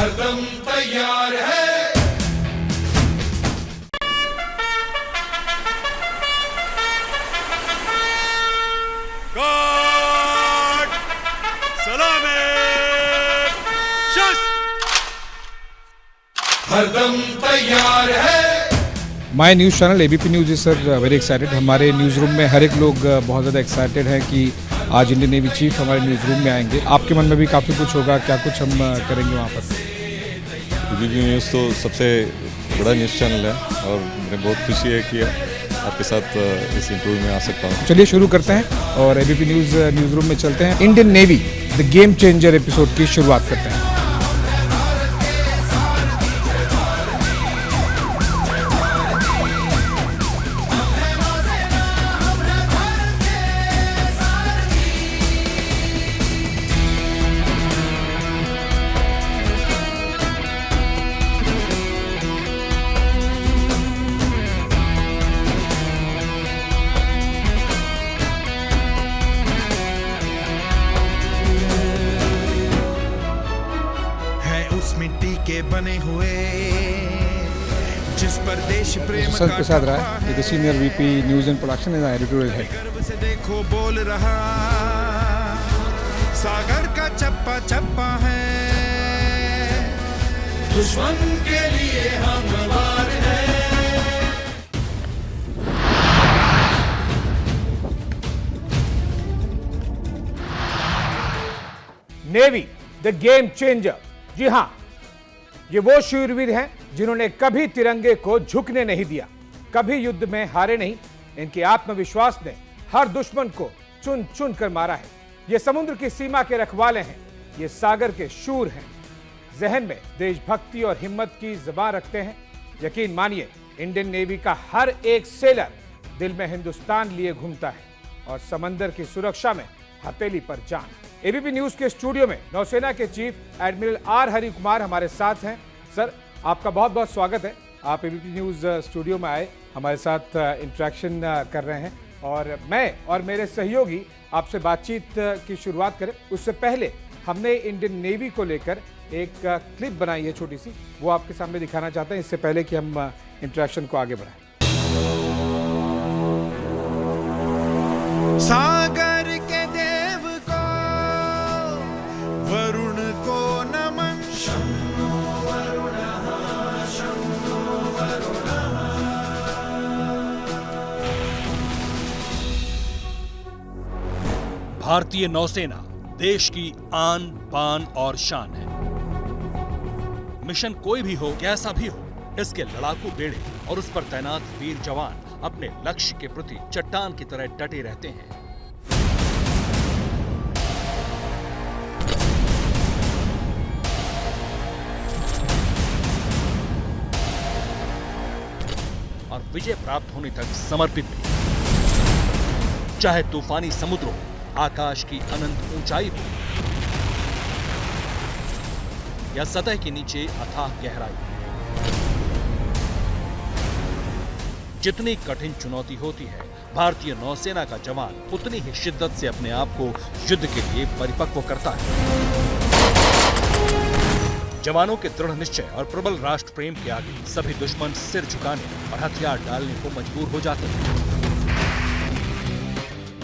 हरदम तैयार है। हरदम तैयार है। My news channel ABP news is sir very excited. हमारे न्यूज़ रूम में हर एक लोग बहुत ज़्यादा एक्साइटेड हैं कि आज इंडियन नेवी चीफ हमारे न्यूज़ रूम में आएंगे। आपके मन में भी काफ़ी कुछ होगा, क्या कुछ हम करेंगे वहाँ पर? एबीपी न्यूज़ तो सबसे बड़ा न्यूज़ चैनल है और मुझे बहुत खुशी है कि आपके साथ इस इंटरव्यू में आ सकता हूँ। चलिए शुरू करते हैं और एबीपी न्यूज़ रूम में चलते हैं। Indian navy the game changer episode की शुरुआत करते हैं। के बने हुए जिस पर देश प्रेम का Prasad Rai the senior VP news and production and editorial head. गर्व से देखो बोल रहा सागर का चप्पा चप्पा है, दुश्मन के लिए हम वार हैं। Navy the game changer. जी हाँ, ये वो शूरवीर हैं जिन्होंने कभी तिरंगे को झुकने नहीं दिया, कभी युद्ध में हारे नहीं। इनके आत्मविश्वास ने हर दुश्मन को चुन चुन कर मारा है। ये समुद्र की सीमा के रखवाले हैं, ये सागर के शूर हैं। जहन में देशभक्ति और हिम्मत की ज़बान रखते हैं। यकीन मानिए, इंडियन नेवी का हर एक सेलर दिल में हिंदुस्तान लिए घूमता है और समंदर की सुरक्षा में हथेली पर जान। एबीपी न्यूज़ के स्टूडियो में नौसेना के chief admiral R Hari Kumar हमारे साथ हैं। सर, आपका बहुत बहुत स्वागत है। आप एबीपी न्यूज़ स्टूडियो में आए, हमारे साथ इंटरेक्शन कर रहे हैं और मैं और मेरे सहयोगी आपसे बातचीत की शुरुआत करें उससे पहले हमने इंडियन नेवी को लेकर एक क्लिप बनाई है छोटी सी, वो आपके सामने दिखाना चाहते हैं इससे पहले कि हम इंटरेक्शन को आगे बढ़ाएं। सागर के देव को वरुण को नमन, शम्नो वरुणः शम्नो वरुणः। भारतीय नौसेना देश की आन बान और शान है। मिशन कोई भी हो, कैसा भी हो, इसके लड़ाकू बेड़े और उस पर तैनात वीर जवान अपने लक्ष्य के प्रति चट्टान की तरह डटे रहते हैं। और विजय प्राप्त होने तक समर्पित भी। चाहे तूफानी समुद्र हो, आकाश की अनंत ऊंचाई हो या सतह के नीचे अथाह गहराई, जितनी कठिन चुनौती होती है, भारतीय नौसेना का जवान उतनी ही शिद्दत से अपने आप को युद्ध के लिए परिपक्व करता है। जवानों के दृढ़ निश्चय और प्रबल राष्ट्र प्रेम के आगे सभी दुश्मन सिर झुकाने और हथियार डालने को मजबूर हो जाते हैं।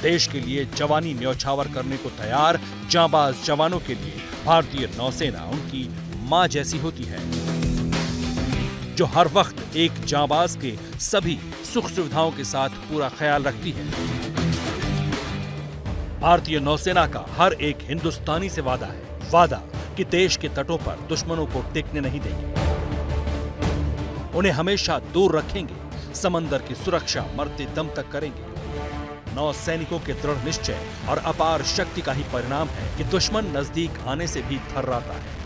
देश के लिए जवानी न्यौछावर करने को तैयार जांबाज जवानों के लिए भारतीय नौसेना उनकी मां जैसी होती है, जो हर वक्त एक जांबाज के सभी सुख सुविधाओं के साथ पूरा ख्याल रखती है। भारतीय नौसेना का हर एक हिंदुस्तानी से वादा कि देश के तटों पर दुश्मनों को टिकने नहीं देंगे, उन्हें हमेशा दूर रखेंगे, समंदर की सुरक्षा मरते दम तक करेंगे। नौ सैनिकों के दृढ़ निश्चय और अपार शक्ति का ही परिणाम है कि दुश्मन नजदीक आने से भी थर्राता है।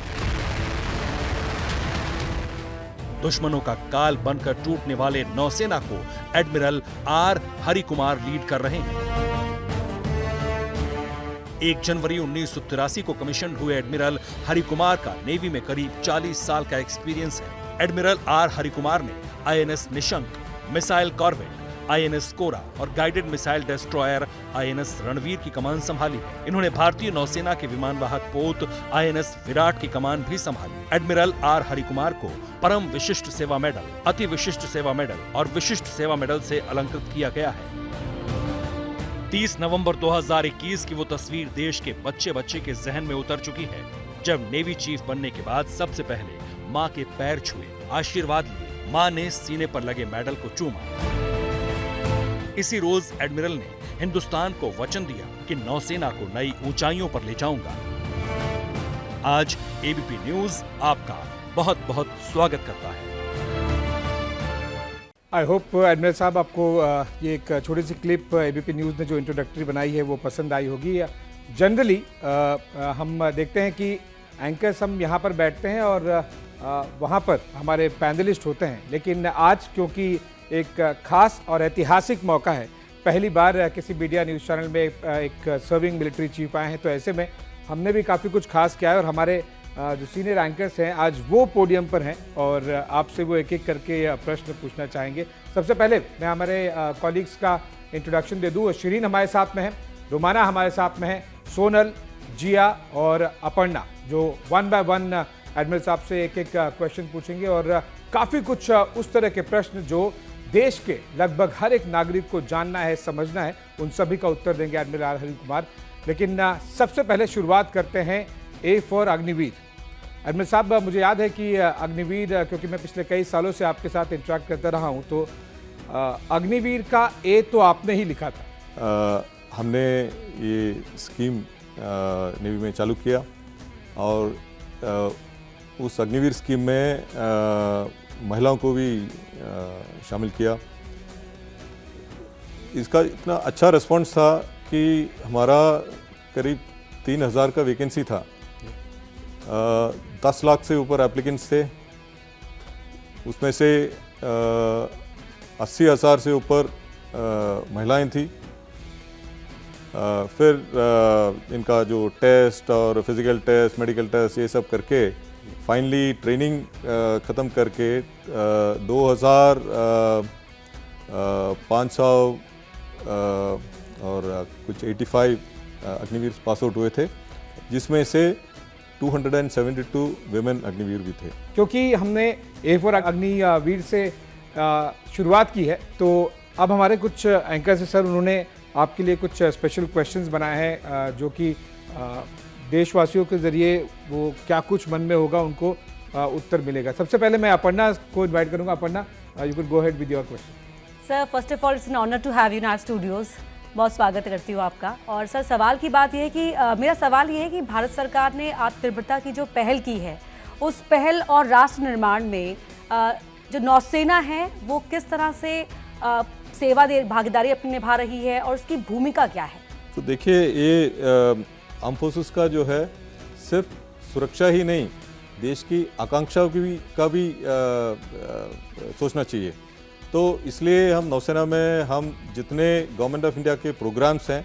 दुश्मनों का काल बनकर टूटने वाले नौसेना को admiral R Hari Kumar lead कर रहे हैं। 1 जनवरी 1983 को कमीशन हुए एडमिरल हरि कुमार का नेवी में करीब 40 साल का एक्सपीरियंस है। एडमिरल आर हरि कुमार ने INS Nishank, missile corvette, INS Kora और guided missile destroyer INS Ranvir की कमान संभाली है। इन्होंने भारतीय नौसेना के विमानवाहक पोत आईएनएस विराट की कमान भी संभाली। एडमिरल आर हरिकुमार को परम विशिष्ट सेवा मेडल, अति विशिष्ट सेवा मेडल और विशिष्ट सेवा मेडल से अलंकृत किया गया है। 30 नवंबर 2021 की वो तस्वीर देश के बच्चे बच्चे के जहन में उतर चुकी है, जब नेवी चीफ बनने के बाद सबसे पहले मां के पैर छुए, आशीर्वाद लिए, मां ने सीने पर लगे मेडल को चूमा। इसी रोज एडमिरल ने हिंदुस्तान को वचन दिया कि नौसेना को नई ऊंचाइयों पर ले जाऊंगा। आज एबीपी न्यूज आपका बहुत बहुत स्वागत करता है। आई होप एडमिरल साहब आपको ये एक छोटी सी क्लिप एबीपी न्यूज़ ने जो इंट्रोडक्टरी बनाई है वो पसंद आई होगी। जनरली हम देखते हैं कि एंकर्स हम यहाँ पर बैठते हैं और वहाँ पर हमारे पैनलिस्ट होते हैं, लेकिन आज क्योंकि एक खास और ऐतिहासिक मौका है, पहली बार किसी मीडिया न्यूज़ चैनल में एक सर्विंग मिलिट्री चीफ आए हैं, तो ऐसे में हमने भी काफ़ी कुछ खास किया है और हमारे जो सीनियर एंकर्स हैं आज वो पोडियम पर हैं और आपसे वो एक एक करके प्रश्न पूछना चाहेंगे। सबसे पहले मैं हमारे कॉलीग्स का इंट्रोडक्शन दे दूँ। शिरीन हमारे साथ में है, रोमाना हमारे साथ में है, सोनल, जिया और अपर्णा, जो 1 बाय 1 एडमिरल साहब से एक एक क्वेश्चन पूछेंगे और काफ़ी कुछ उस तरह के प्रश्न जो देश के लगभग हर एक नागरिक को जानना है, समझना है, उन सभी का उत्तर देंगे एडमिरल आर हरिकुमार। लेकिन सबसे पहले शुरुआत करते हैं ए फॉर अग्निवीर। एडमिरल साहब, मुझे याद है कि अग्निवीर, क्योंकि मैं पिछले कई सालों से आपके साथ इंटरेक्ट करता रहा हूं, तो अग्निवीर का ए तो आपने ही लिखा था। हमने ये स्कीम नेवी में चालू किया और उस अग्निवीर स्कीम में महिलाओं को भी शामिल किया। इसका इतना अच्छा रिस्पॉन्स था कि हमारा करीब 3000 का वैकेंसी था, 10 लाख से ऊपर एप्लीकेंट्स थे, उसमें से 80,000 से ऊपर महिलाएं थी। फिर इनका जो टेस्ट और फिजिकल टेस्ट, मेडिकल टेस्ट, ये सब करके फाइनली ट्रेनिंग ख़त्म करके 2500 और कुछ 85 अग्निवीर पास आउट हुए थे, जिसमें से 272 विमेन अग्निवीर भी थे। क्योंकि हमने ए फॉर अग्निवीर से शुरुआत की है, तो अब हमारे कुछ एंकर्स हैं सर, उन्होंने आपके लिए कुछ स्पेशल क्वेश्चंस बनाए हैं जो कि देशवासियों के ज़रिए वो क्या कुछ मन में होगा उनको उत्तर मिलेगा। सबसे पहले मैं अपर्णा को इनवाइट करूंगा। Aparna, you can go ahead with your question. Sir, first of all it's an honour to have you in our studios. बहुत स्वागत करती हूँ आपका। और सर, सवाल की बात यह है कि मेरा सवाल ये है कि भारत सरकार ने आत्मनिर्भरता की जो पहल की है, उस पहल और राष्ट्र निर्माण में जो नौसेना है वो किस तरह से भागीदारी अपनी निभा रही है और उसकी भूमिका क्या है? तो देखिए, ये आर्म फोर्सेस का जो है सिर्फ सुरक्षा ही नहीं, देश की आकांक्षाओं का भी सोचना चाहिए। तो इसलिए हम नौसेना में हम जितने गवर्नमेंट ऑफ इंडिया के प्रोग्राम्स हैं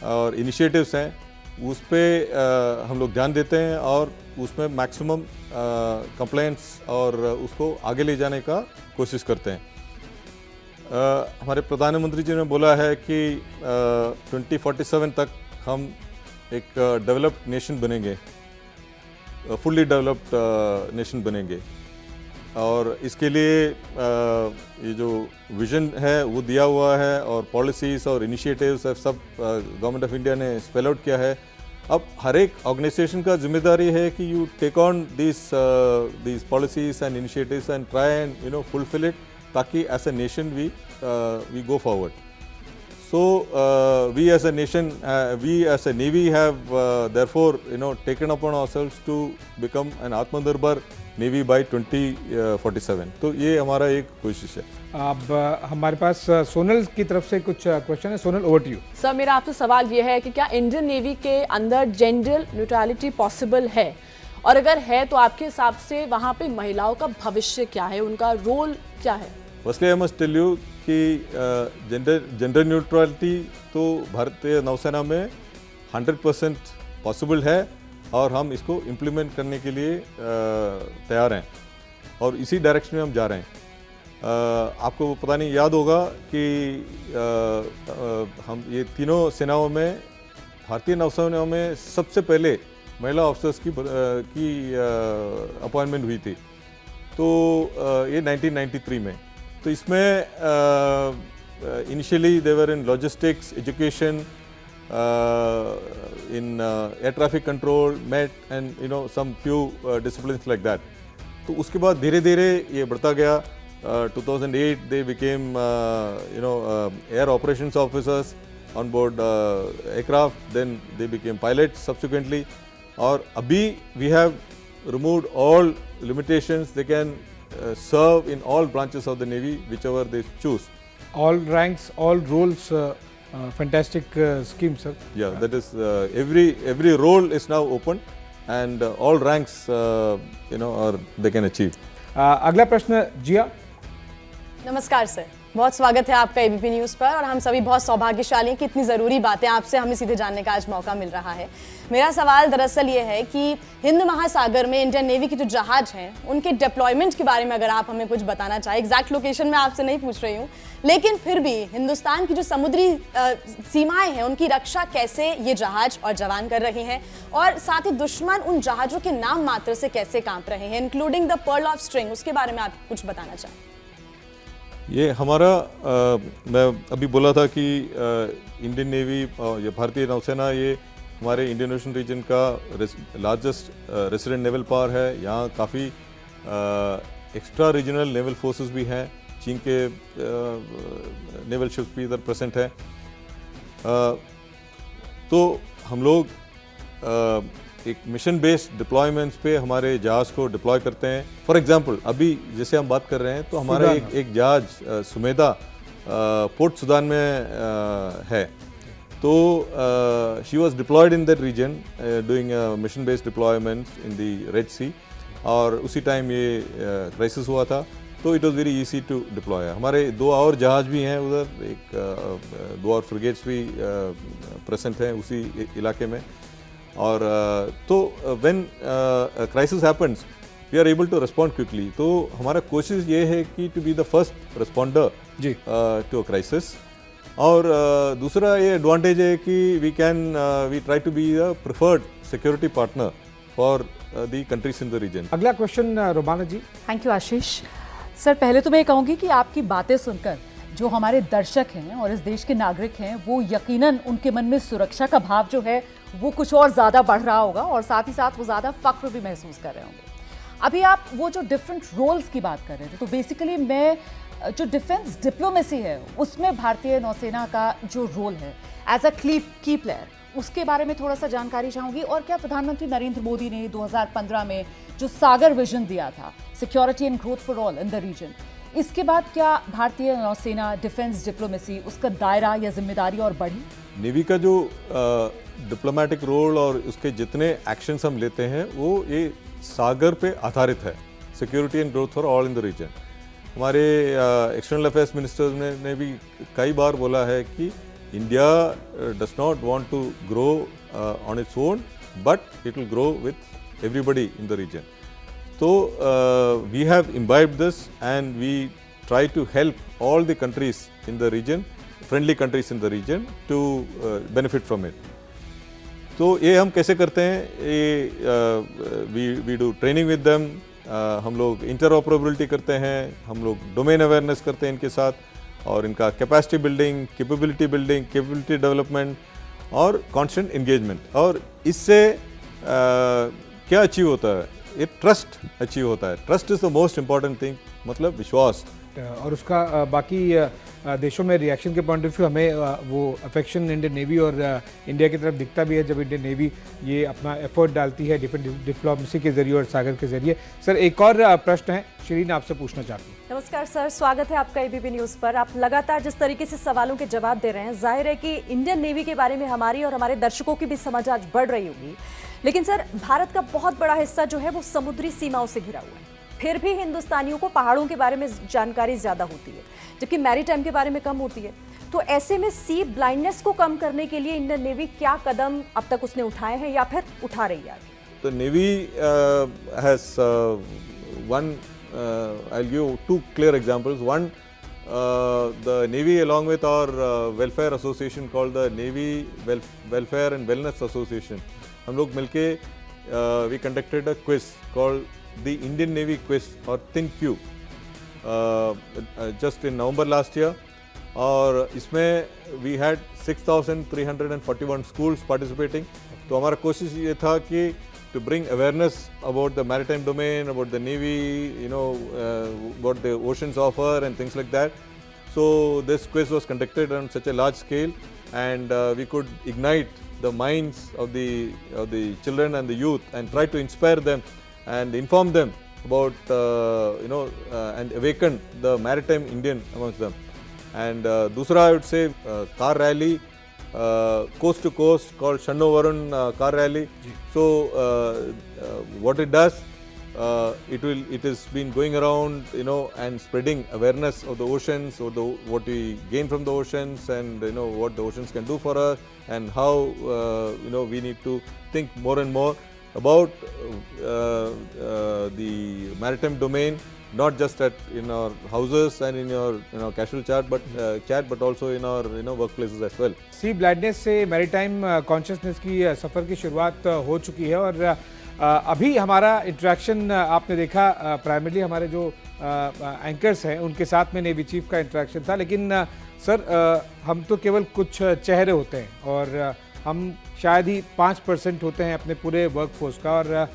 और इनिशिएटिव्स हैं, उस पर हम लोग ध्यान देते हैं और उसमें मैक्सिमम कंप्लायंस और उसको आगे ले जाने का कोशिश करते हैं। हमारे प्रधानमंत्री जी ने बोला है कि 2047 तक हम एक डेवलप्ड नेशन बनेंगे, फुल्ली डेवलप्ड नेशन बनेंगे, और इसके लिए ये जो विजन है वो दिया हुआ है और पॉलिसीज़ और इनिशिएटिव्स सब गवर्नमेंट ऑफ इंडिया ने स्पेल आउट किया है। अब हर एक ऑर्गेनाइजेशन का जिम्मेदारी है कि you take on this policies and initiatives and try and fulfil it, ताकि as a nation we go forward. So we as a nation, we as a Navy have therefore taken upon ourselves to become an Atmanirbhar Navy by 2047. तो ये हमारा एक कोशिश है। अब हमारे पास सोनल की तरफ से कुछ क्वेश्चन है। Sonal, over to you. Sir, मेरा आपसे सवाल ये है कि क्या इंडियन नेवी के अंदर जेंडर न्यूट्रलिटी पॉसिबल है, और अगर है तो आपके हिसाब से वहाँ पे महिलाओं का भविष्य क्या है, उनका रोल क्या है? Firstly I must tell you कि जेंडर न्यूट्रलिटी तो भारतीय नौसेना में 100% पॉसिबल है और हम इसको इम्प्लीमेंट करने के लिए तैयार हैं और इसी डायरेक्शन में हम जा रहे हैं। आपको पता नहीं याद होगा कि हम ये तीनों सेनाओं में भारतीय नौसेना में सबसे पहले महिला ऑफिसर्स की अपॉइंटमेंट हुई थी, तो ये 1993 में। तो इसमें initially they were in logistics, education, in air traffic control, met and some few disciplines like that. तो उसके बाद धीरे धीरे ये बढ़ता गया. 2008 they became air operations officers on board aircraft, then they became pilots subsequently. और अभी we have removed all limitations. They can serve in all branches of the Navy, whichever they choose. All ranks, all roles. Fantastic scheme, sir. Yeah, that is every role is now open, and all ranks are they can achieve. अगला प्रश्न जिया. नमस्कार sir, बहुत स्वागत है आपका ABP news पर। और हम सभी बहुत सौभाग्यशाली हैं कि इतनी ज़रूरी बातें आपसे हमें सीधे जानने का आज मौका मिल रहा है। मेरा सवाल दरअसल ये है कि हिंद महासागर में इंडियन नेवी के जो जहाज हैं उनके डिप्लॉयमेंट के बारे में अगर आप हमें कुछ बताना चाहें। एग्जैक्ट लोकेशन मैं आपसे नहीं पूछ रही हूँ, लेकिन फिर भी हिंदुस्तान की जो समुद्री सीमाएं हैं उनकी रक्षा कैसे ये जहाज और जवान कर रहे हैं, और साथ ही दुश्मन उन जहाज़ों के नाम मात्र से कैसे कांप रहे हैं, including the pearl of string, उसके बारे में आप कुछ बताना चाहें। ये हमारा मैं अभी बोला था कि इंडियन नेवी या भारतीय नौसेना ये हमारे इंडियन ओशन रीजन का लार्जेस्ट रेसिडेंट नेवल पावर है। यहाँ काफ़ी एक्स्ट्रा रीजनल नेवल फोर्सेस भी हैं, चीन के नेवल शिप्स भी इधर प्रेजेंट है। तो हम लोग एक मिशन बेस्ड डिप्लॉयमेंट्स पे हमारे जहाज़ को डिप्लॉय करते हैं। फॉर एग्जांपल अभी जैसे हम बात कर रहे हैं तो हमारा एक जहाज़ सुमेधा पोर्ट सुदान में है। तो she was deployed in that region doing mission based deployments in the Red Sea, और उसी टाइम ये क्राइसिस हुआ था, तो it was very easy to deploy. हमारे 2 और जहाज़ भी हैं उधर, एक 2 और फ्रिगेट्स भी प्रेजेंट हैं उसी इलाके में। और तो when crisis happens we are able to respond quickly. तो हमारा कोशिश ये है कि to be the first responder to a crisis. और दूसरा ये एडवांटेज है कि we try to be the preferred security partner for the countries in the region. अगला question Romana ji. Thank you Ashish sir. पहले तो मैं कहूँगी कि आपकी बातें सुनकर जो हमारे दर्शक हैं और इस देश के नागरिक हैं वो यकीनन उनके मन में सुरक्षा का भाव जो है वो कुछ और ज़्यादा बढ़ रहा होगा, और साथ ही साथ वो ज़्यादा फ़ख्र भी महसूस कर रहे होंगे। अभी आप वो जो डिफरेंट रोल्स की बात कर रहे थे, तो बेसिकली मैं जो डिफेंस डिप्लोमेसी है उसमें भारतीय नौसेना का जो रोल है एज अ की प्लेयर, उसके बारे में थोड़ा सा जानकारी चाहूँगी। और क्या प्रधानमंत्री नरेंद्र मोदी ने 2015 में जो सागर विजन दिया था, security and growth for all in the region, इसके बाद क्या भारतीय नौसेना डिफेंस डिप्लोमेसी उसका दायरा या जिम्मेदारी और बढ़ी? नेवी का जो डिप्लोमेटिक रोल और उसके जितने एक्शंस हम लेते हैं वो ये सागर पे आधारित है, security and growth for all in the region. हमारे एक्सटर्नल अफेयर्स मिनिस्टर्स ने भी कई बार बोला है कि India does not want to grow on its own, but it will grow with everybody in the region. So we have imbibed this, and we try to help all the countries in the region, friendly countries in the region, to benefit from it. तो ये हम कैसे करते हैं? ये we do training with them, हम लोग interoperability करते हैं, हम लोग domain awareness करते हैं इनके साथ, और इनका capacity building, capability development और constant engagement। और इससे क्या अचीव होता है? ये ट्रस्ट अचीव होता है। Trust is the most important thing, मतलब विश्वास। और उसका बाकी देशों में रिएक्शन के पॉइंट ऑफ व्यू हमें वो अफेक्शन इंडियन नेवी और इंडिया की तरफ दिखता भी है जब इंडियन नेवी ये अपना एफर्ट डालती है डिप्लोमेसी के जरिए और सागर के जरिए। सर एक और प्रश्न है, शिरीन आपसे पूछना चाहती हूँ। नमस्कार सर, स्वागत है आपका एबीपी न्यूज़ पर। आप लगातार जिस तरीके से सवालों के जवाब दे रहे हैं, जाहिर है कि इंडियन नेवी के बारे में हमारी और हमारे दर्शकों की भी समझ आज बढ़ रही होगी। लेकिन सर भारत का बहुत बड़ा हिस्सा जो है वो समुद्री सीमाओं से घिरा हुआ है, फिर भी हिंदुस्तानियों को पहाड़ों के बारे में जानकारी ज़्यादा होती है जबकि मैरीटाइम के बारे में कम होती है। तो ऐसे में सी ब्लाइंडनेस को कम करने के लिए इंडियन नेवी क्या कदम अब तक उसने उठाए हैं या फिर उठा रही है? तो navy has one I'll give two clear examples. One, the Navy, along with our welfare association called the Navy Welfare and Wellness Association, हम लोग मिलके we conducted a quiz called the Indian Navy Quiz or ThinQ just in November last year. और इसमें we had 6,341 schools participating. तो हमारा कोशिश ये था कि to bring awareness about the maritime domain, about the Navy, what the oceans offer and things like that. So this quiz was conducted on such a large scale, and we could ignite the minds of the children and the youth and try to inspire them and inform them about and awaken the maritime Indian amongst them. And दूसरा I would say car rally, coast to coast, called Shanno Varun car rally. So what it does, it has been going around, and spreading awareness of the oceans, or what we gain from the oceans, and what the oceans can do for us, and how we need to think more and more about the maritime domain, not just in our houses and in your casual chat, but also in our workplaces as well. Sea blindness से maritime consciousness की सफ़र की शुरुआत हो चुकी है, और अभी हमारा इंटरेक्शन आपने देखा प्राइमरली हमारे जो एंकर्स हैं उनके साथ में नेवी चीफ का इंटरेक्शन था। लेकिन सर, हम तो केवल कुछ चेहरे होते हैं, और हम शायद ही 5% होते हैं अपने पूरे वर्कफोर्स का, और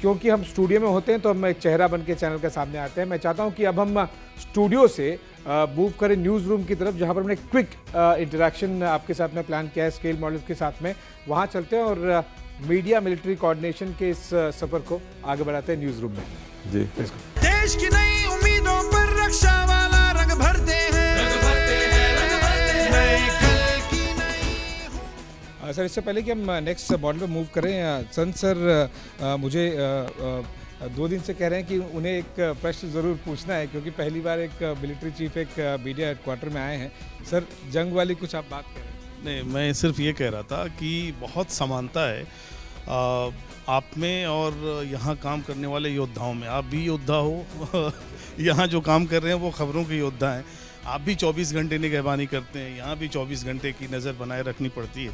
क्योंकि हम स्टूडियो में होते हैं तो हम एक चेहरा बन के चैनल के सामने आते हैं। मैं चाहता हूं कि अब हम स्टूडियो से मूव करें न्यूज़ रूम की तरफ, जहां पर हमने क्विक इंटरेक्शन आपके साथ में प्लान किया है स्केल मॉडल्स के साथ में। वहां चलते हैं और मीडिया मिलिट्री कोऑर्डिनेशन के इस सफ़र को आगे बढ़ाते हैं न्यूज़ रूम में। जी, देश की नई उम्मीदों पर रक्षा वाला रंग भरते हैं, नए कल की नई। सर, इससे पहले कि हम नेक्स्ट मॉडल पे मूव करें, संत सर मुझे 2 दिन से कह रहे हैं कि उन्हें एक प्रश्न ज़रूर पूछना है, क्योंकि पहली बार एक मिलिट्री चीफ एक मीडिया हेडक्वार्टर में आए हैं। सर, जंग वाली कुछ आप बात करें। नहीं, मैं सिर्फ ये कह रहा था कि बहुत समानता है आप में और यहाँ काम करने वाले योद्धाओं में। आप भी योद्धा हो यहाँ जो काम कर रहे हैं वो खबरों के योद्धा हैं। आप भी 24 घंटे निगहबानी करते हैं, यहाँ भी 24 घंटे की नज़र बनाए रखनी पड़ती है।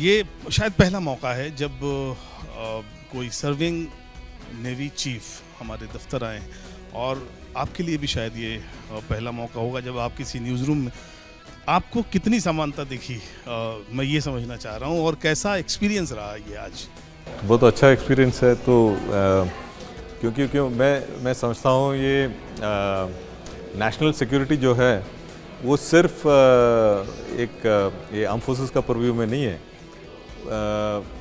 ये शायद पहला मौका है जब कोई सर्विंग नेवी चीफ हमारे दफ्तर आए, और आपके लिए भी शायद ये पहला मौका होगा जब आप किसी न्यूज़ रूम में। आपको कितनी समानता दिखी, मैं ये समझना चाह रहा हूँ, और कैसा एक्सपीरियंस रहा ये आज? बहुत अच्छा एक्सपीरियंस है। तो क्योंकि मैं समझता हूँ ये नेशनल सिक्योरिटी जो है वो सिर्फ ये आर्म फोर्सेस का परव्यू में नहीं है,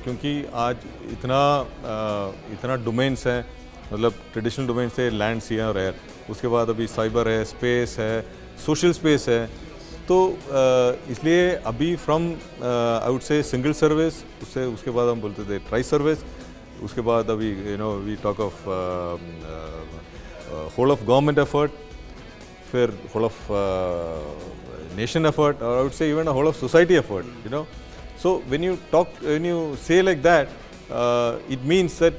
क्योंकि आज इतना डोमेन्स हैं, मतलब ट्रेडिशनल डोमेन्स है लैंड, सी और एयर, उसके बाद अभी साइबर है, स्पेस है, सोशल स्पेस है। तो इसलिए अभी फ्रॉम आई वुड से सिंगल सर्विस, उसके बाद हम बोलते थे ट्राई सर्विस, उसके बाद अभी we talk of whole of government effort, फिर होल ऑफ नेशन एफर्ट, और I would say even whole of society effort, So when you say like that, it means that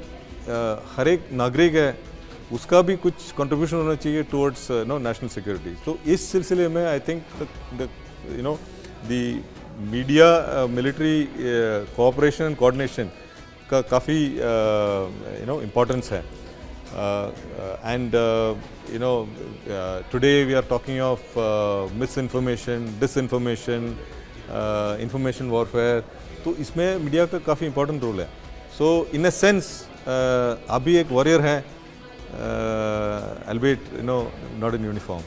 हर एक नागरिक है उसका भी कुछ कंट्रीब्यूशन होना चाहिए टुवर्ड्स नेशनल सिक्योरिटी। तो इस सिलसिले में I think the media military cooperation and coordination का काफ़ी इम्पोर्टेंस है। And today we are talking of misinformation, disinformation, information warfare, तो इसमें मीडिया का काफ़ी इंपॉर्टेंट रोल है। सो इन अ सेंस आप भी एक वॉरियर हैं, albeit not in uniform.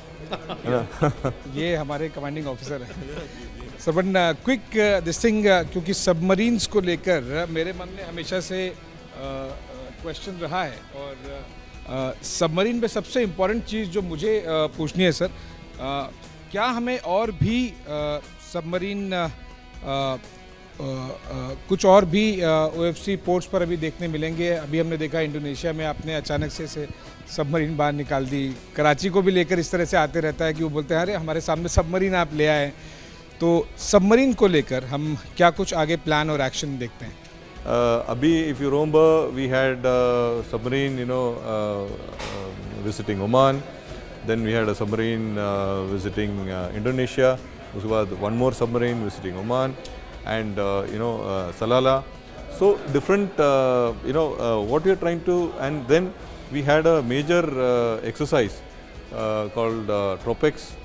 ये हमारे कमांडिंग ऑफिसर हैं। Sir, but quick this thing, क्योंकि सबमरीन्स को लेकर मेरे मन में हमेशा से क्वेश्चन रहा है, और सबमरीन पे सबसे इम्पोर्टेंट चीज़ जो मुझे पूछनी है सर, क्या हमें और भी सबमरीन कुछ और भी OFC पोर्ट्स पर अभी देखने मिलेंगे? अभी हमने देखा इंडोनेशिया में आपने अचानक से सबमरीन बाहर निकाल दी, कराची को भी लेकर इस तरह से आते रहता है कि वो बोलते हैं अरे हमारे सामने सबमरीन आप ले आए। तो सबमरीन को लेकर हम क्या कुछ आगे प्लान और एक्शन देखते हैं? Abhi, if you remember, we had a submarine, visiting Oman. Then we had a submarine visiting Indonesia. Uske baad one more submarine visiting Oman, and Salalah. So different, what we are trying to, and then we had a major exercise called Tropex,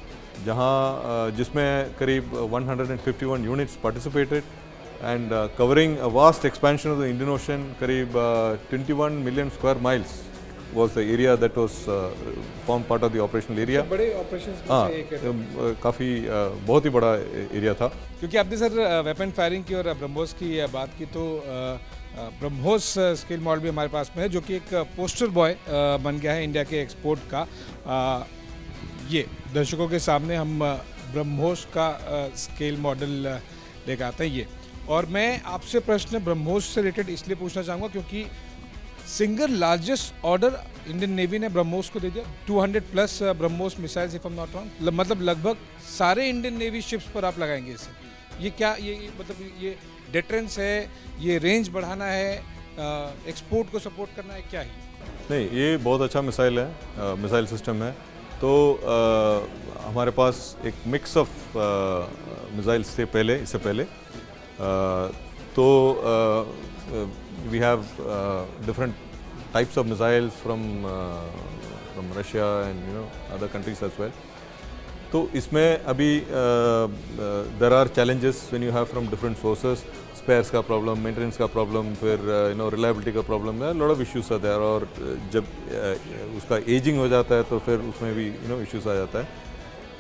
जहाँ जिसमें करीब 151 units participated, and covering a vast expansion of the Indian Ocean, करीब 21 million square miles was the area that was formed part of the operational area. बड़े operations में से एक है, काफ़ी बहुत ही बड़ा एरिया था. क्योंकि आपने सर वेपन फायरिंग की और ब्रह्मोस की बात की, तो ब्रह्मोस स्केल मॉडल भी हमारे पास में है, जो कि एक पोस्टर बॉय बन गया है इंडिया के एक्सपोर्ट का. ये दर्शकों के सामने हम ब्रह्मोस का स्केल मॉडल लेकर आते हैं ये. और मैं आपसे प्रश्न ब्रह्मोस से रिलेटेड इसलिए पूछना चाहूँगा क्योंकि single largest order Indian navy ने ब्रह्मोस को दे दिया, 200 plus BrahMos missiles, if I am not wrong. मतलब लगभग सारे इंडियन नेवी शिप्स पर आप लगाएंगे इसे. ये क्या, ये मतलब ये डिटरेंस है, ये रेंज बढ़ाना है, एक्सपोर्ट को सपोर्ट करना है, क्या है? नहीं, ये बहुत अच्छा मिसाइल है, मिसाइल सिस्टम है. तो हमारे पास एक मिक्स ऑफ मिसाइल्स थे पहले, इससे पहले. तो we have different types of missiles from Russia and other countries as well. तो इसमें अभी there are challenges when you have from different sources. Spares का problem, maintenance का problem, फिर reliability का problem है, lot of issues are there. और जब उसका aging हो जाता है तो फिर उसमें भी issues आ जाता है.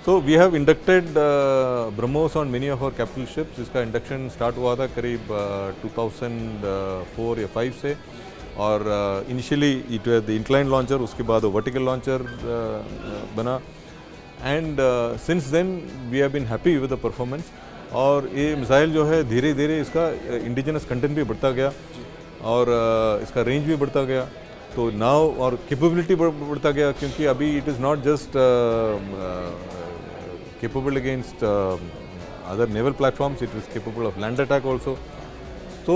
So we have inducted BrahMos on many of our capital ships. इसका induction start हुआ था करीब 2004 या 5 से, और initially it was the inclined launcher, उसके बाद vertical launcher बना, and since then we have been happy with the performance. और ये मिसाइल जो है धीरे धीरे इसका इंडिजिनस कंटेंट भी बढ़ता गया और इसका रेंज भी बढ़ता गया. तो नाउ और कैपेबिलिटी बढ़ता गया, क्योंकि अभी it is not just capable against other naval platforms, it is capable of land attack also. तो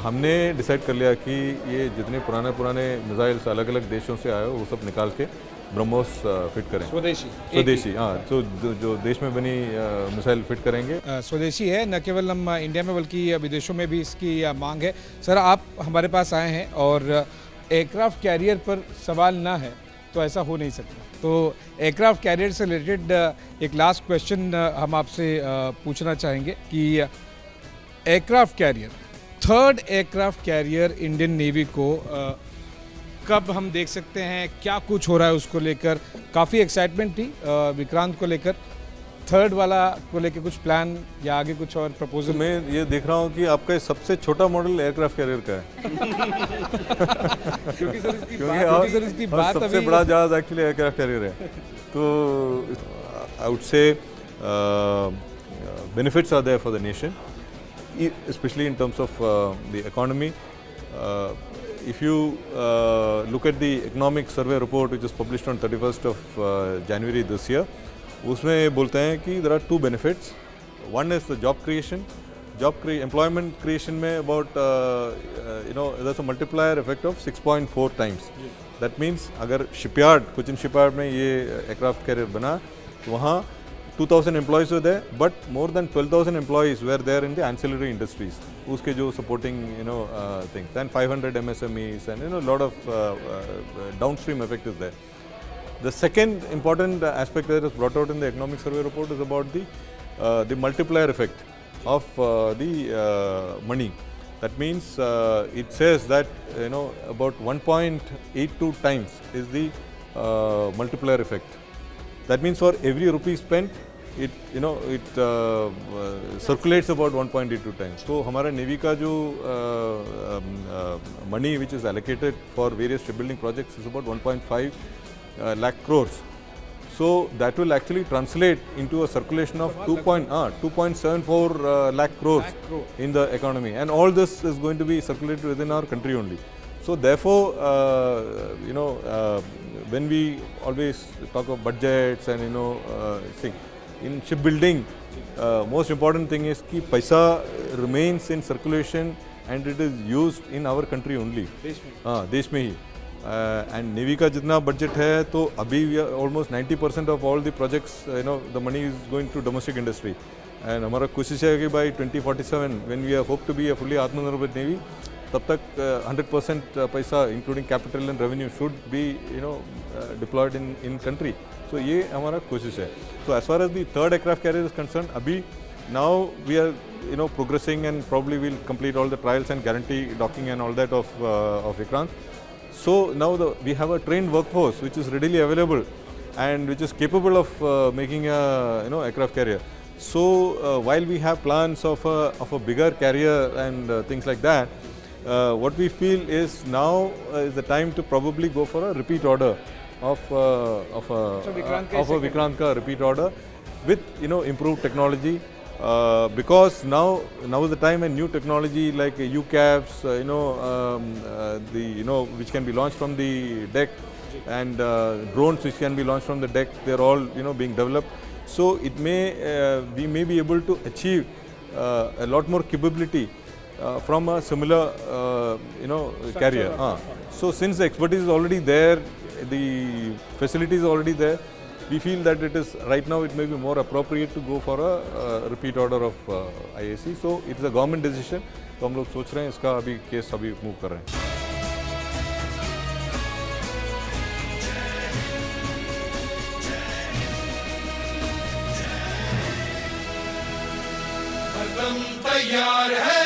हमने डिसाइड कर लिया कि ये जितने पुराने मिसाइल्स अलग अलग देशों से आए वो सब निकाल के ब्रह्मोस फिट करें. स्वदेशी, हाँ, तो जो देश में बनी मिसाइल फिट करेंगे. स्वदेशी है, न केवल हम इंडिया में बल्कि विदेशों में भी इसकी मांग है. सर, आप हमारे पास आए हैं और एयरक्राफ्ट कैरियर पर सवाल ना है तो ऐसा हो नहीं सकता. तो एयरक्राफ्ट कैरियर से रिलेटेड एक लास्ट क्वेश्चन हम आपसे पूछना चाहेंगे कि aircraft carrier, third aircraft carrier Indian navy को कब हम देख सकते हैं, क्या कुछ हो रहा है उसको लेकर? काफ़ी एक्साइटमेंट थी विक्रांत को लेकर, थर्ड वाला को लेकर कुछ प्लान या आगे कुछ और प्रपोजल? मैं ये देख रहा हूँ कि आपका सबसे छोटा मॉडल एयरक्राफ्ट कैरियर का है. क्योंकि सर इसकी बात सबसे बड़ा जहाज एक्चुअली एयरक्राफ्ट कैरियर है. तो I would say benefits are there for the nation, especially in terms of the economy. If you look at the economic survey report which is published on 31st of January this year, उसमें ये बोलते हैं कि there are two benefits. One is the job creation. Employment creation में about there's a multiplier effect of 6.4 times. That means अगर shipyard, Cochin shipyard में ये aircraft carrier बना तो वहाँ 2,000 employees were there, but more than 12,000 employees were there in the ancillary industries. उसके जो supporting things, and 500 MSMEs and lot of downstream effect is there. The second important aspect that is brought out in the economic survey report is about the multiplier effect of the money. That means it says that about 1.82 times is the multiplier effect. That means for every rupee spent, it circulates about 1.82 times. So हमारा navy का जो money which is allocated for various shipbuilding projects is about 1.5 lakh crores. So that will actually translate into a circulation of 2.74 lakh crores in the economy, and all this is going to be circulated within our country only. So therefore, when we always talk of budgets and see, in shipbuilding, most important thing is कि पैसा remains in circulation and it is used in our country only. हाँ, देश में ही. And Navy का जितना budget है तो अभी almost 90% of all the projects, the money is going to domestic industry. And हमारा कोशिश है कि by 2047 when we hope to be a fully आत्मनिर्भर Navy, तब तक 100% पैसा including capital and revenue should be deployed in country. So ये हमारा कोशिश है. So as far as the third aircraft carrier is concerned, अभी now we are progressing and probably will complete all the trials and guarantee docking and all that of Vikrant. So now we have a trained workforce which is readily available and which is capable of making a aircraft carrier. So while we have plans of a bigger carrier and things like that, what we feel is now is the time to probably go for a repeat order of a Vikrant ka repeat order with improved technology. Because now is the time when new technology like UCAVs, which can be launched from the deck, and drones which can be launched from the deck, they're all being developed. So it we may be able to achieve a lot more capability from a similar carrier. So since the expertise is already there, the facility is already there, we feel that it is right now it may be more appropriate to go for a repeat order of IAC. So it is a government decision. तो हम लोग सोच रहे हैं इसका अभी case अभी move कर रहे हैं. हरदम तैयार है